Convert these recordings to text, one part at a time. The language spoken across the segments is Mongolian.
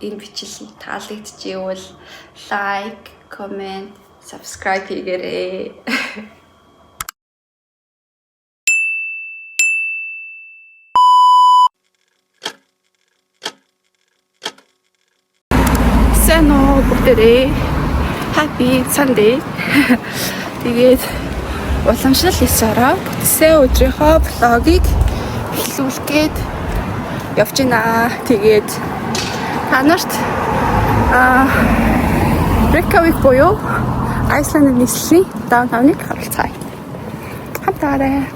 Энэ бичлэг таалагдчихвэл лайк, коммент, subscribe хийгээрэй. Сайн уу бүгдээрээ. Happy Sunday. Тэгээд уламжлал 9-ороо бүтсэн өдрийнхөө влогийг эхлүүлгээд явж байна. Тэгээд та нарт Reykjavik буюу Айсландын нийслэлийн даунтауныг харилцаая. Хамтаарай.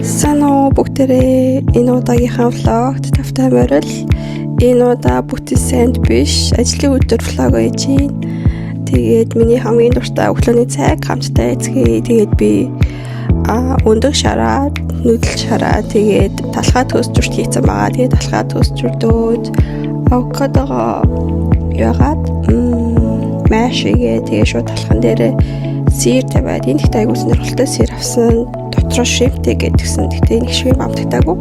Санаа бүгдээрээ энэ удаагийнхаа влогт тавтай морил. Энэ удаа бүтэн санд биш, ажлын өдөр влог хийж байна. Тэгээд миний хамгийн дуртай өглөөний цайг хамтдаа эцгээе. Тэгээд би өндөг шараад, нүүдэл шараад, тэгээд талхай төөсчүрт хийсэн байгаа. Тэгээд талхай төөсчүртөөд авокадого яагаад маш игээ тэгээд шууд талхан дээрээ сир тавиад энэ ихтэй айгуу сонирхолтой сир авсан. Дотроо шимтэй гэдгсэн. Тэгтээ нэг шим амтагдаагүй.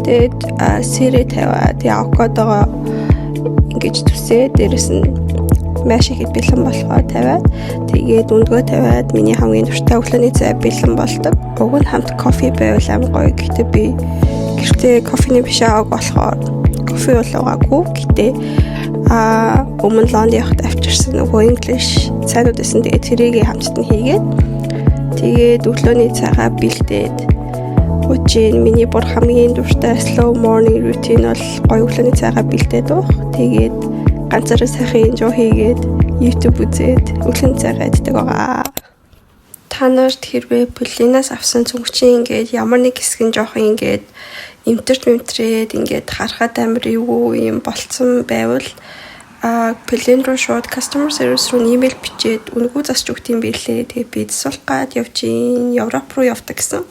Тэгээд сирээ тавиад авокадого ингэж түсээ. Дээрэс нь маш их бэлэн болгоо тавиад тэгээд өндгөө тавиад миний хамгийн дуртай өглөөний цай бэлэн болдог. Уг нь хамт кофе байвал амар гоё. Гэхдээ би гэртээ кофений биш аваад болохоор кофе уулаагүй. Гэхдээ өмнө Лондон явахад авчирсан нөгөө English цайнууд байсан. Тэгээд тэрийг хамтд нь хийгээд тэгээд өглөөний цайгаа бэлдээд үчийн миний бүр хамгийн дуртай slow morning routine бол гоё өглөөний цайгаа бэлдээд уух. Тэгээд ганцаараа сайхан enjoy хийгээд YouTube үзээд өглөөний цайгаа иддэг байгаа. Та нарт хэрвээ Полинаас авсан цүнхчин ингээд ямар нэг хэсэг нь жоох ингээд эмтрээд ингээд харахад амар юу юм болцсон байвал Полин руу шууд customer service руу имэйл бичээд үнгүү засч өгт юм билээ. Тэгээд би засуулах гад явж Европ руу явдаг гэсэн.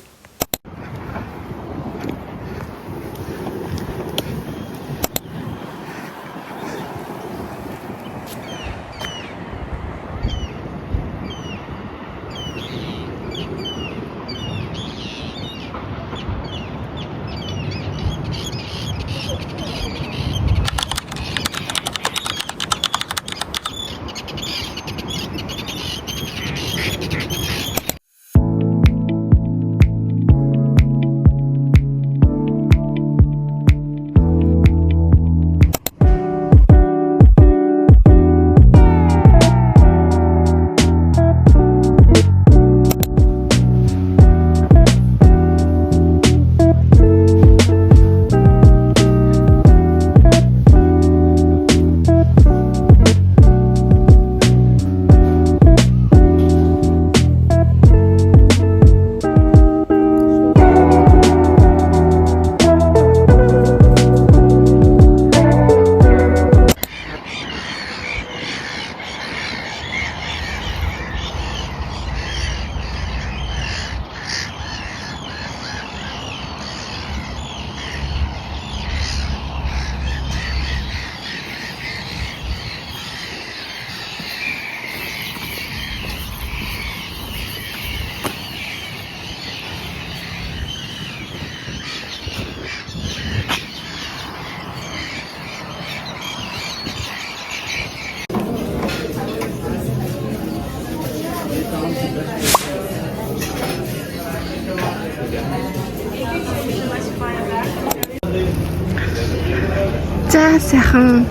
За сайхан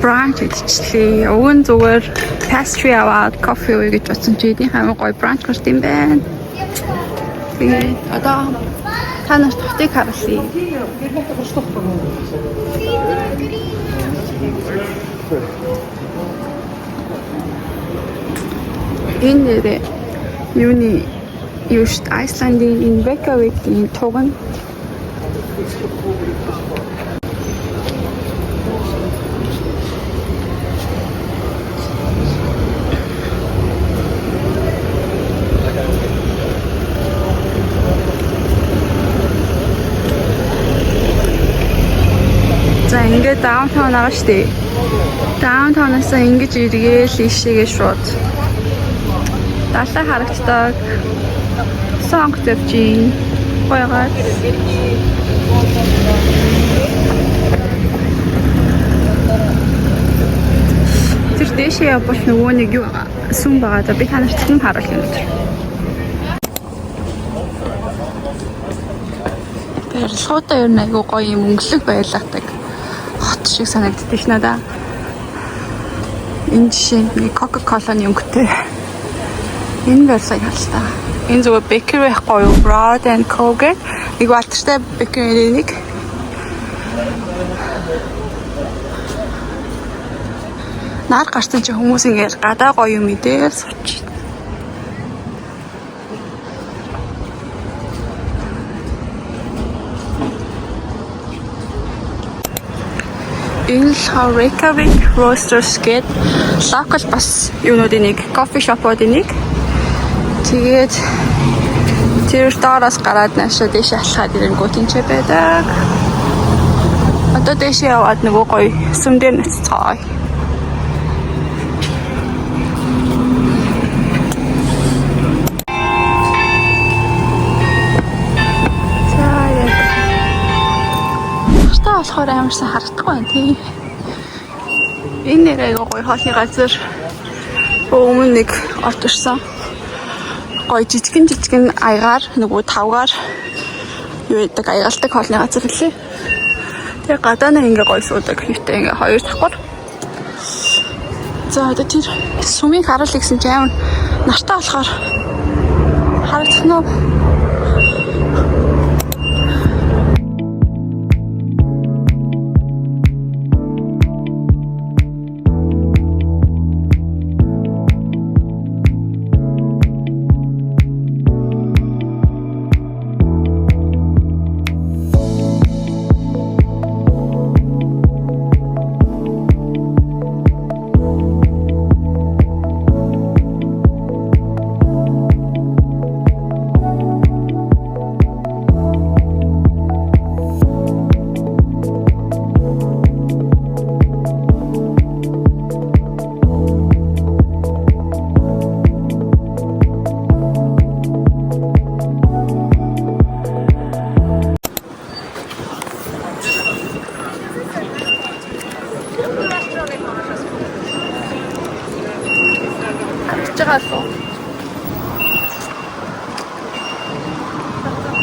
brunch идчихлээ. Уг нь зүгээр pastry аваад кофе ууя гэж бодсон чи эдийн хамгийн гоё brunch гарт юм байна. Тэгээд одоо та нарт хотыг харуулъя. Энэ нэрээ юуны юу шүү дээ Айсландын энэ Reykjavík-ийн туг нь за ингээд даунтаун байгаа шүү дээ. Даунтаунаас ингэж эргээл ийшээгээ шууд далай харагддаг сонгоц явж байгаад тэр дэшээ явбал нөгөө нэг юу сүм байгаа. За би танарт нь харуулъя өнөөдөр. Барилгуудаа ер нь айгүй гоё юм өнгөлөг байлгадаг хот шиг санагддаг ш надаа. Энэ жишээ нэг Coca-Cola-ны өнгөтэй. Энэ барилгыг харалтаа. Энэ зүгээр bakery байхгүй юу? Bread and Co гэх нэг балтартай bakery нэг. Нар гарсан чи хүмүүс ингээд гадаа гоё юм идэл сууч. Энэ Reykjavík Roasters гээд local бас юунуудын нэг кофе шопуудын нэг. Тэгээд тэр доороос гараад наашаа дэше алхаад ирэнгүүт энэ ч байдаг. Одоо дэше яваад нөгөө гоё сүм дээр наццгаа. болохоор амарсан харагдахгүй байна тий. Энэ нэр айгаа гоё хоолны газар. Өмнө нэг орчсон. Гоё жижигэн аягаар нөгөө тавгаар юу яадаг аягалдаг хоолны газар хэлээ. Тэгээ гадаа нэг ингээ гоё суудаг хийтэй ингээ хоёр давхар. За одоо тэр сүмийг харуулъя гэсэн чи амар нартай болохоор харагдах нь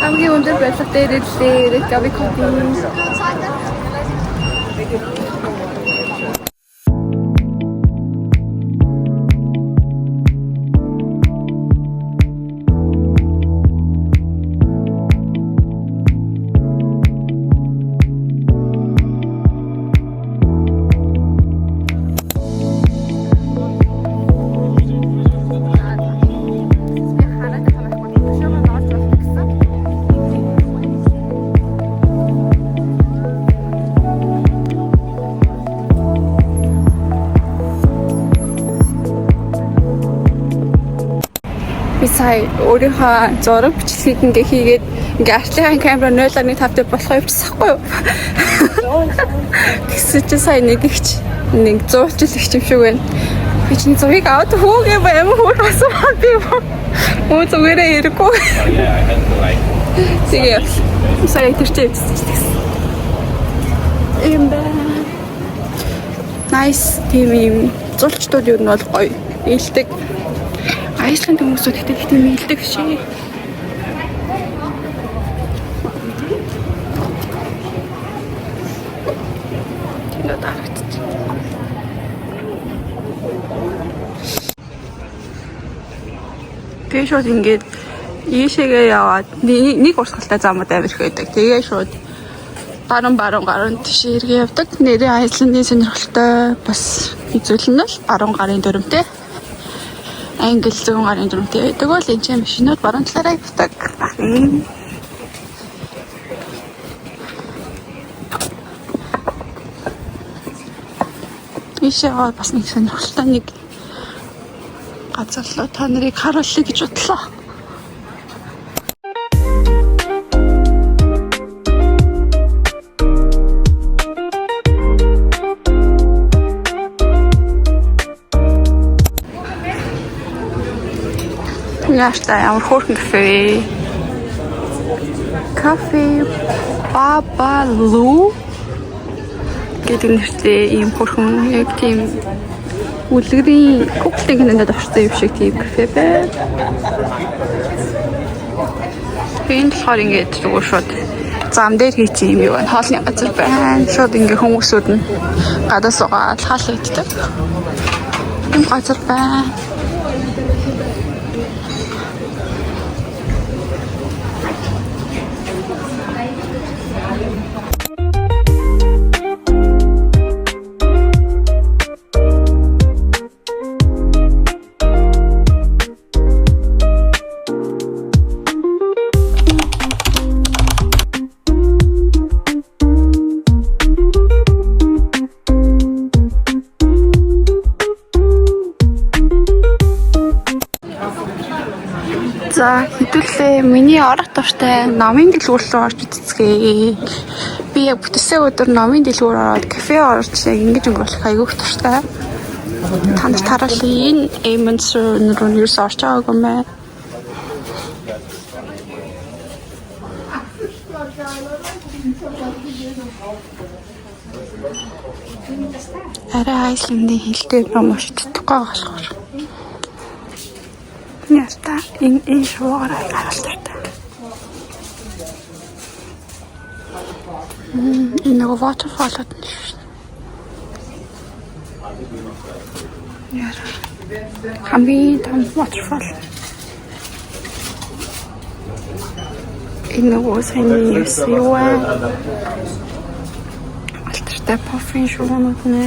хамгийн өндөр барилгатай ирэлээ Reykjavík-ийн сая өөрийнхөө зураг бичлэгийг ингээ хийгээд ингээ артлын камера 0.5 дээр болохоо явчихсахгүй юу? Тэгсэн чи сая нэг зурчил их юм шиг байна. Би чинь зургийг аваад хүүгээ баймаа хөр басан би муу зүгээрээ ирэхгүй. Тэгээ сая тэрчээ үзчихсэн. Nice тийм зурчдууд юу нь бол гоё илдэг. Айсланд хүмүүсүүд ихтэй тийм илдэг шээ. Тэгээд харагдчих. Тэгээ шууд ингээд ийшээгээ яваад нэг урсгалтай замууд амирх байдаг. Тэгээ шууд баруун тийш эргээ явдаг. Нэрээ Айсландын сонирхолтой бас үзүүлэл нь л баруун гарын дүрмтэй. Англи зүүн гарын дүрмтэй байдаг бол энэ чинь машинууд баруун талаараа явдаг. Ишээ бас нэг сонирхолтой нэг газар руу та нарыг харуулъя гэж бодлоо. Яаштай ямар хөөрхөн кафе Бабалу гэдэг нэртэй ийм хөөрхөн яг тийм үлгэрийн куклын кинонд орсон юм шиг тийм кафе байна. Энэ болохоор ингээд зүгээр шууд зам дээр хийчих юм юу байна. Хоолны газар байна. Шууд ингээд хүмүүсүүд нь гадаа суугаад хаалт иддэг. Энэ газар байна. За хэдүүлээ миний орох дуртай номын дэлгүүр рүү орж үзцгээе. Би яг бүтээсэн өдөр номын дэлгүүр ороод кафе орж яг ингэж өнгөрөх айгүйх дуртай. Та нарт харуулъя. Энэ Эмэнс руу нэрс орж байгаагүй юм байна. Арай Айсландын хэлтэй ном уншдаггүй болохоор. Яста энэ шуугаараа гаралтай. Энэ нэг waterfall-д нь шүү. Яа. Хамгийн том waterfall. Энэ нэг сайн юу вэ? Альтертай кофе шуунууд нэ.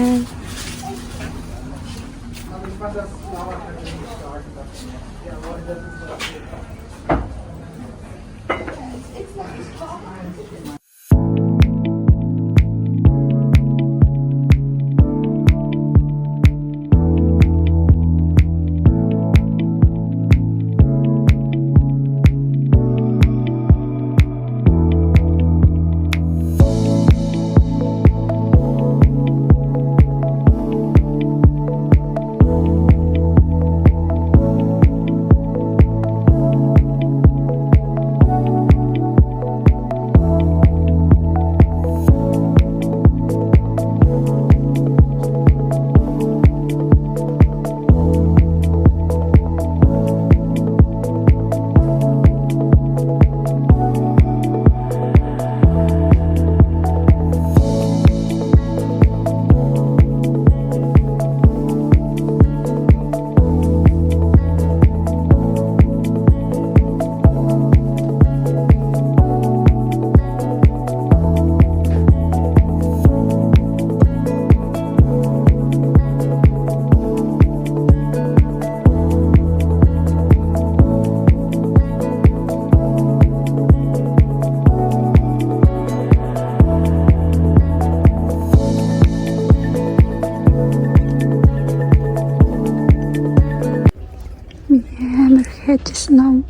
Хэдис ном.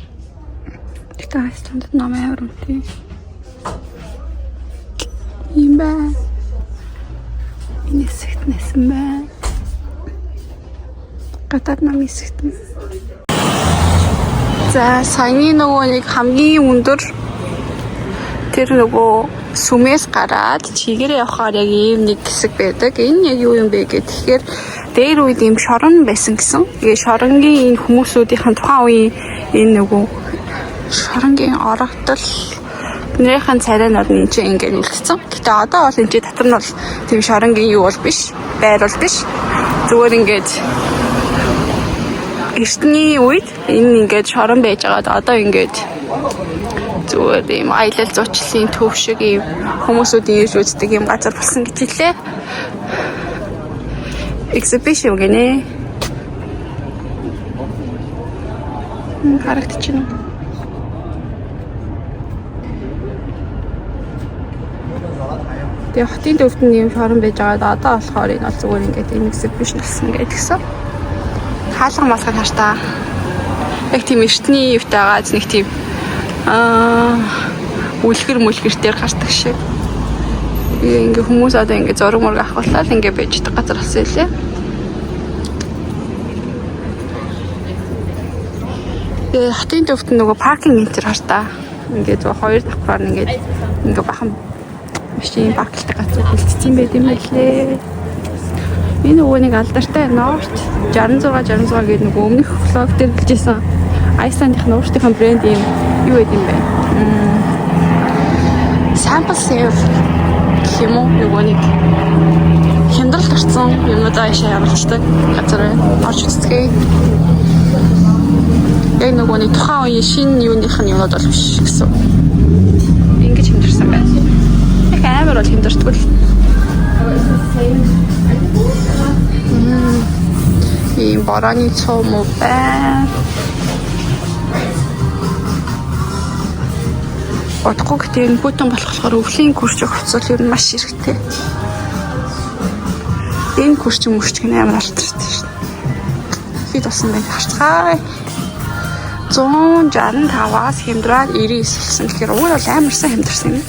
Тэгтээ Айсландд ном амар үнэтэй. Ийм байна. Энэ хэсэгт нэсэн байна. Гадаад ном хэсэгт. За саяны нөгөө нэг хамгийн өндөр тэр нөгөө сүмээс гараад чигээрээ явахаар яг ийм нэг хэсэг байдаг. Энэ яг юу юм бэ гэхээр тэгэхээр дээр үед ийм шорон байсан гэсэн. Тэгээ шоронгийн энэ хүмүүсүүдийн тухайн үеийн энэ нөгөө шоронгийн орогдол нэрхэн царайнууд нь чинь ингээд үлдсэн. Гэтэ одоо бол энэ татвар нь бол тийм шоронгийн юу бол биш, байр бол биш. Зүгээр ингээд эртний үед энэ ингээд шорон байж байгаад одоо ингээд Зүгээр юм аялал зуучлалын төв шиг юм хүмүүсүүдийн ирж үздэг юм газар болсон гэж хэлээ. Exhibition гэнэ. Харагдчихна. Тэгээ хотын төвд нь юм шорон байж байгаа. Одоо болохоор энэ бол зүгээр ингээд энэ exhibition болсон гэдэг гисэн. Хаалга масгад хаштаа. Яг тийм эртний юутайгаа нэг тийм үлгэр мүлгэртээр гардаг шиг. Ингээ хүмүүс одоо ингээ зураг мураг авахлаа л ингээ байждаг газар болсон юм лээ. Тэгээ хотын төвд нөгөө паркинг энтер хартаа. Ингээ зөв хоёр давхраар ингээ бахан машин парклдаг газар бэлтцсэн байт юм лээ. Энэ нөгөө нэг алдартай Норт 66 гэдэг нөгөө өмнөх влог дээр хэлжсэн Iceland-ийн өөрсдийнх брэнд юм юу гэдэг юм бэ? Sample save гэх юм уу? Нөгөө нэг хямдралд орсон юмудаа ишээ явуулдаг газар байна. Орж үзтгээ. Яг нөгөө нэг тухайн үеийн шинэ юуных нь юмуд бол биш гэсэн. Ингэж хямдэрсэн байна. Яг амар бол хямдэрдгүй л. ийм барааны цом уу байна. Одохгүй гэдэг нь бүтэн болохоор өвлийн күрч хувцал ер нь маш хэрэгтэй. Энэ күрч мөрч гэн амар алтартай шин. Хэд болсон бэ харцгаая. 165-аас хямдраад 99 болсон. Тэгэхээр уул бол амар сайн хямдарсан юм.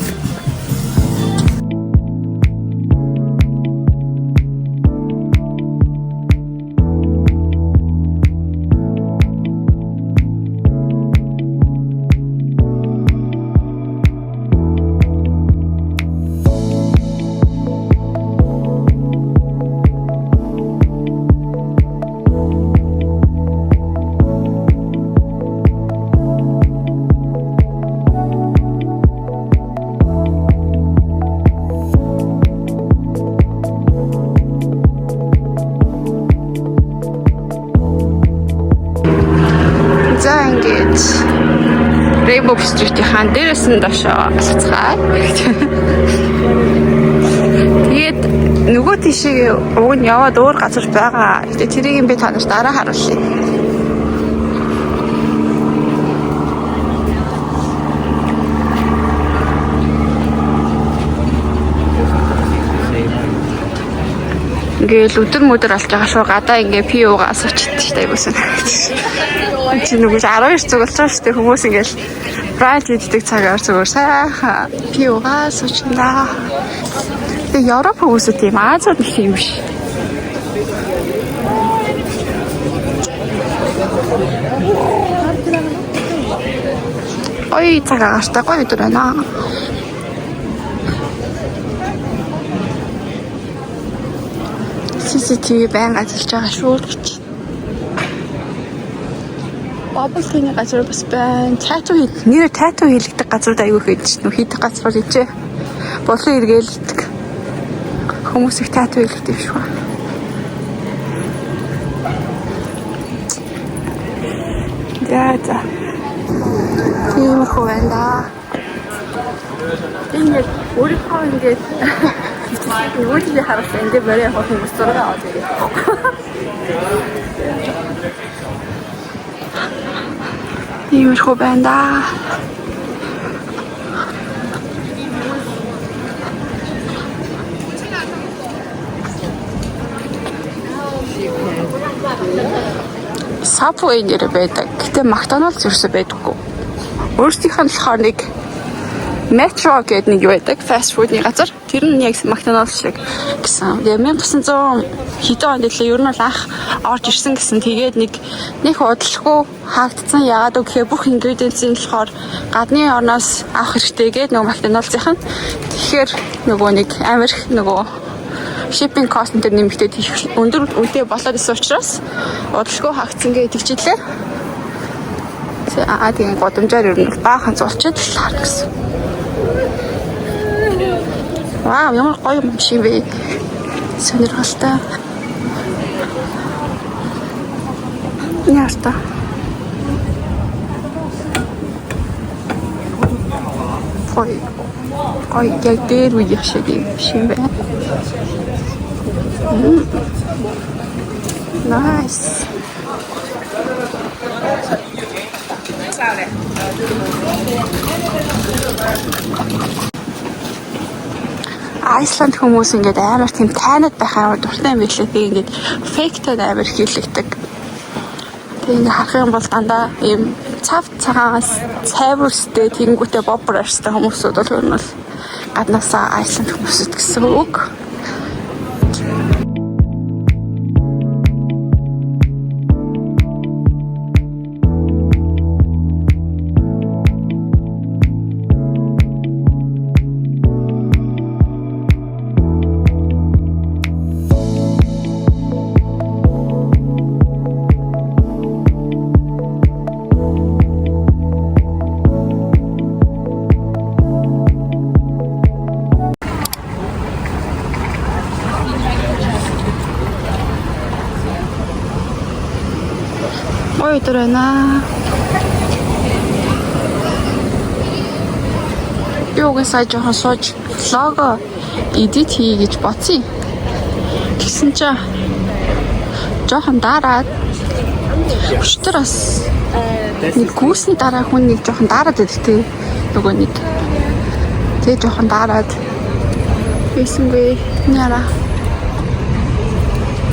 Rainbow Street-ийн дээрээс нь дошоо алхацгаа. Тэгээд нөгөө тийшээ уг нь яваад өөр газар байгаа. Тэгээд тэрийг би танаас дараа харуулъя. Ингээл өдөр мөдөр алж байгаа шүү. Гадаа ингээ пи уугаа асуучдаг шүү дээ айгуусан. Чи нөгөө 12 цуглаж байгаа шүү дээ хүмүүс ингээл брайт иддэг цагаар зүгээр сайхан пи уугаа асуучнаа. Тэгээ Европ хүмүүсүүд тийм Азиад их юм биш. Ой цагааштай гоё өдөр байна. CCTV байнга ажиллаж байгаа шүү гэж. Бабалхины газар бас байна. Тату нэр тату хийлгдэг газар аягүй хэд ч нөх хийдэг газар ичээ. Болон эргээлдэг. Хүмүүс их тату хийлгдэг шүү. За. Тиймэрхүү байна да. Ингээд өөрийнхөө ингээд Үүдээ харах энэ бэрээ хот хүмүүс зураг аваад ирэх. Иймэрхүү байна да. Subway нэр байдаг. Гэтэ McDonald's ерөөсөй байдаггүй. Өөрсдийнх нь болохоор нэг Metro гэдэг нэг юу байдаг, fast food-ны газар. Тэр нь яг McDonald's шиг гэсэн. Тэгээ 1900 хэдэн онд лээ ер нь бол анх орж ирсэн гэсэн. Тэгээд нэг удалгүй хаагдсан. Яагаад гэвэл бүх ингредиентийн болохоор гадны орноос авах хэрэгтэй гэдэг нөгөө McDonald's-ийн. Тэгэхээр нөгөө нэг Америк нөгөө shipping cost энэ нэмэгдээд өндөр үнэтэй болоод исэн учраас удалгүй хаагдсан гэж тэгчихлээ. Тэгээд годамжаар ер нь баахан зулчаад л харна гэсэн. Вау, ямар гоё юм шиг бэ. Сонирхолтой. Яста. гоё яг дээр үеих шиг юм шин байна. Nice. Айсланд хүмүүс ингээд амар тийм тайнад байх амар дуртай юм билээ. Тэг ингээд фейктэй амар хийлэгдэг. Тэг ингээд харах юм бол дандаа ийм цав цагаас цайварстэй тэгэнгүүтээ бобраштай хүмүүсүүд бол ер нь бол гаднаасаа Айсланд хүмүүсүүд гэсэн үг. Өдөр байна. Юугасаа жоохон сууж лого эдит хий гэж бодсон. Тэгсэн чинь жоохон дараад өчтөр бас нэг гүйсний дараа хүн нэг жоохон дараад байдаг тий. Нөгөө нэг тэгээ жоохон дараад бисэнгүй няра.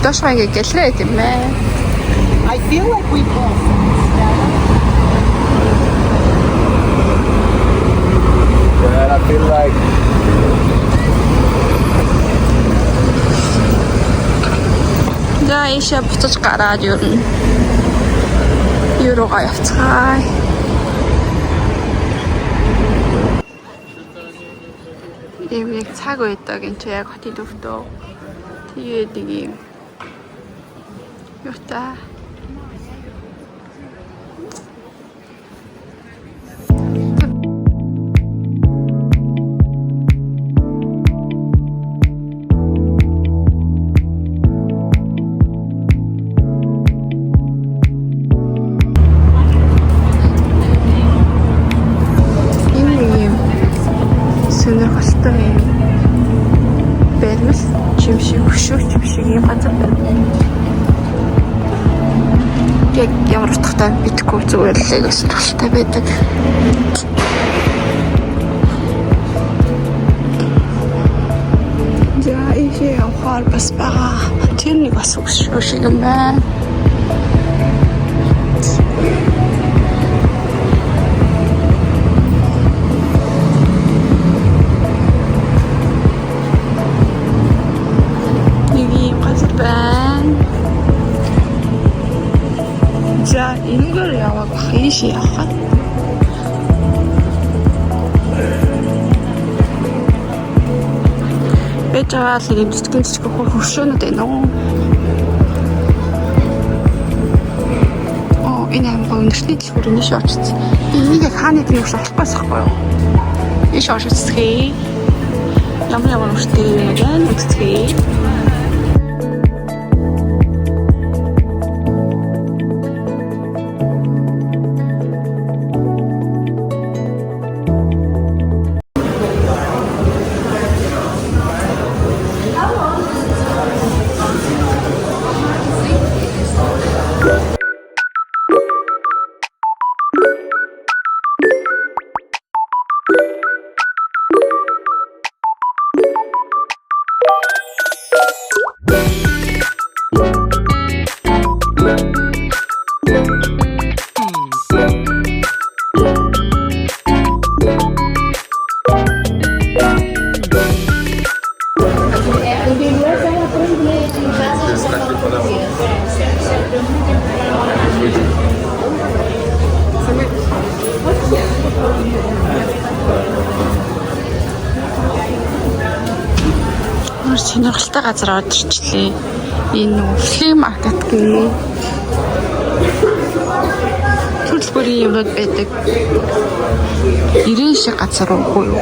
Дашмаг гэлрээ тийм ээ. I feel like we both. Yeah, I feel like За ийшээ буцаж гараад юу руугаа явцгаая. Ийм нэг цаг байдаг энэ чи яг хотын төвдөө. Тэгээд нэг юм юутай сонирхолтой юм бэлмэл чимшиг хөшөөч шиг юм газар байна. Яг ямар утгатай битгүй зүгээр л яг сонирхолтой байдаг. За ийшээ явахаар бас байгаа. Тэр нэг бас хөшөө шиг юм байна. За энэгээр яваад бах ийшээ явах. Бэжаал нэг цэцгэн хөршөөнөд байна уу? Оо энэ амгаа өнөртний дэлгүүр нь шоочсон. Энийг хааны тийм юм болохгүйс хэвгүй юу? Энэ шоочсгий. Ямар өртөө юм байна үзтгий. Сонирхолтой газар орж ирчлээ. Энэ фли маркет гэх төрөл бүрийн юмнууд байдаг. 90 шиг газар уу юу?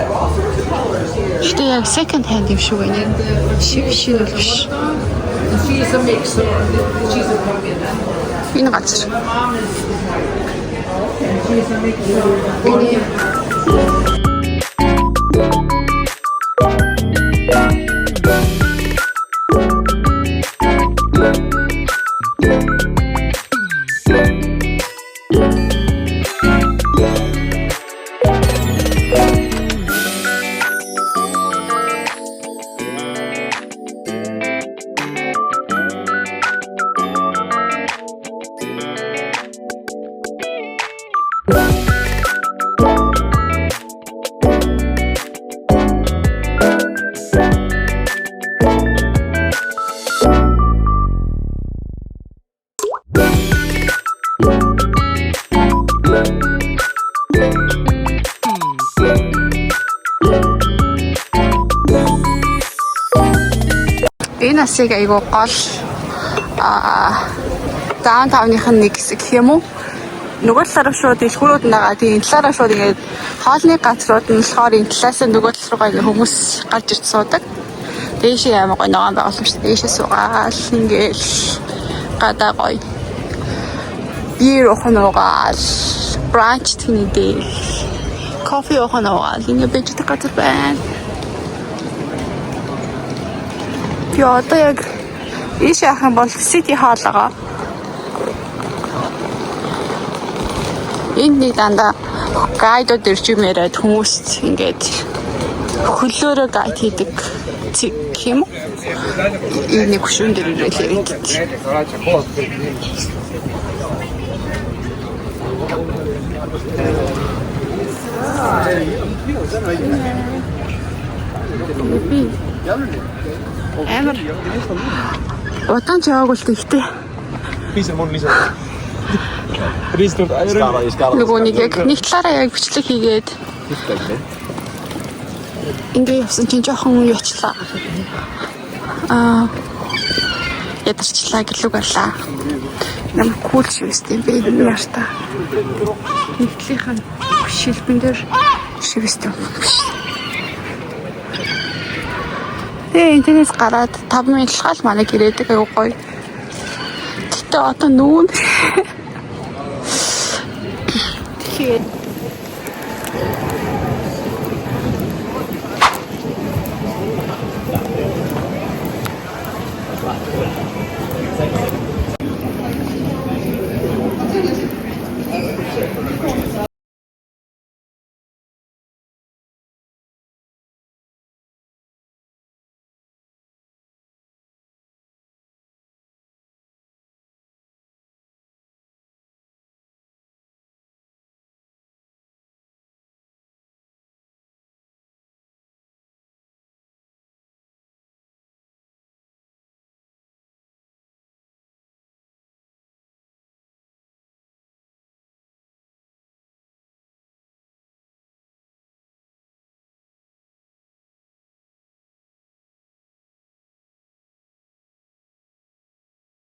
Гэтэ яг second hand юм шиг байна. Шинэ бол биш. Энэ газар. Венасыг айгуу гол даунтауных нь нэг хэсэг гэх юм уу? Нөгөө талаараа шууд дэлгүүрүүд байгаа. Тэгээ энэ талаараа шууд ингээд хоолны газрууд нь болохоор энэ талаас нь нөгөө тал руугаа ингээд хүмүүс гарч ирж суудаг. Дээшээ амар гоё ногоон байгууламжтай. Дээшээ суугаал ингээд гадаа гоё. Бир охноогаал бранч тэнийдээ. Кофе охноогаал ингээд бэждэг газар байна. Яа одоо яг ийш яах юм бол City Hall байгаа. Энд нэг дандаа гайдууд ирж юм яриад хүмүүст ингээд хөлөөрөө гайд хийдэг юм уу? Энийг хөшүүн дээр ирэл яриад. Амар удаан чаваг л тэгтэй. Нөгөө нэг яг нэг талаараа яг бичлэг хийгээд ингээ явсан чинь жоохон ячлаа. Ядарчлаа гэлүг арлаа. Нам кул шивэстэй бэ яарта. Нэгтлийнхэн шилбэн дээр шивэстэй. Тэгээ интернет гараад 5 минутлагаал манай гэрээдэг аягүй гоё. Гэтэ одоо нүүн. Тэгэхээр